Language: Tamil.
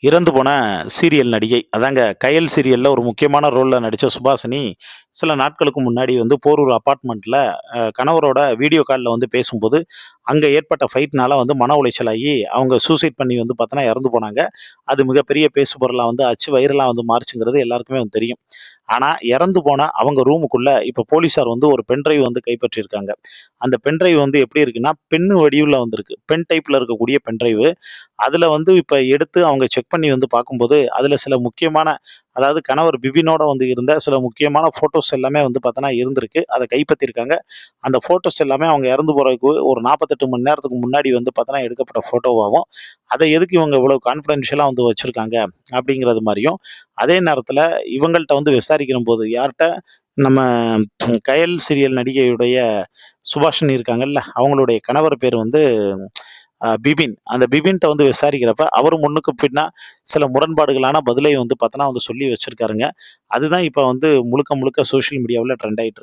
இறந்து போன சீரியல் நடிகை. அதாங்க கயல் சீரியல்ல ஒரு முக்கியமான ரோல்ல நடிச்ச சுபாசினி, சில நாட்களுக்கு முன்னாடி வந்து போரூர் அபார்ட்மெண்ட்ல கணவரோட வீடியோ கால்ல வந்து பேசும்போது, அங்க ஏற்பட்ட ஃபைட்னால வந்து மன உளைச்சலாகி, அவங்க சூசைட் பண்ணி வந்து பார்த்தோன்னா இறந்து போனாங்க. அது மிகப்பெரிய பேசுபொருளா வந்து ஆச்சு. வைரலா வந்து மாறுச்சுங்கிறது எல்லாருக்குமே வந்து தெரியும். ஆனா, இறந்து போன அவங்க ரூமுக்குள்ள இப்ப போலீஸார் வந்து ஒரு பென் டிரைவ் வந்து கைப்பற்றியிருக்காங்க. அந்த பென் டிரைவ் வந்து எப்படி இருக்குன்னா, பென் வடிவுல வந்திருக்கு. பென் டைப்ல இருக்கக்கூடிய பென் டிரைவ். அதுல வந்து இப்ப எடுத்து அவங்க செக் பண்ணி வந்து பார்க்கும்போது, அதுல சில முக்கியமான அதாவது கணவர் பிபினோட வந்து இருந்த சில முக்கியமான ஃபோட்டோஸ் எல்லாமே வந்து பார்த்தோன்னா இருந்திருக்கு. அத கைப்பற்றியிருக்காங்க. அந்த ஃபோட்டோஸ் எல்லாமே அவங்க இறந்து போறதுக்கு ஒரு 48 மணி நேரத்துக்கு முன்னாடி வந்து பார்த்தோன்னா எடுக்கப்பட்ட ஃபோட்டோவாவும், அத எதுக்கு இவங்க இவ்வளவு கான்ஃபிடென்ஷியலா வந்து வச்சிருக்காங்க அப்படிங்கிறது மாரியும், அதே நேரத்துல இவங்கள்ட்ட வந்து விசாரிக்கிறம்போது யார்ட்ட நம்ம கயல் சீரியல் நடிகையுடைய சுபாஷினி இருக்காங்கல்ல, அவங்களுடைய கணவர் பேர் வந்து பிபின். அந்த பிபின்ட்ட வந்து விசாரிக்கிறப்ப, அவரு முன்னுக்கு பின்னா சில முரண்பாடுகளான பதிலை வந்து பார்த்தோன்னா வந்து சொல்லி வச்சிருக்காருங்க. அதுதான் இப்ப வந்து முழுக்க முழுக்க சோசியல் மீடியாவுல ட்ரெண்ட் ஆயிட்டு இருக்கு.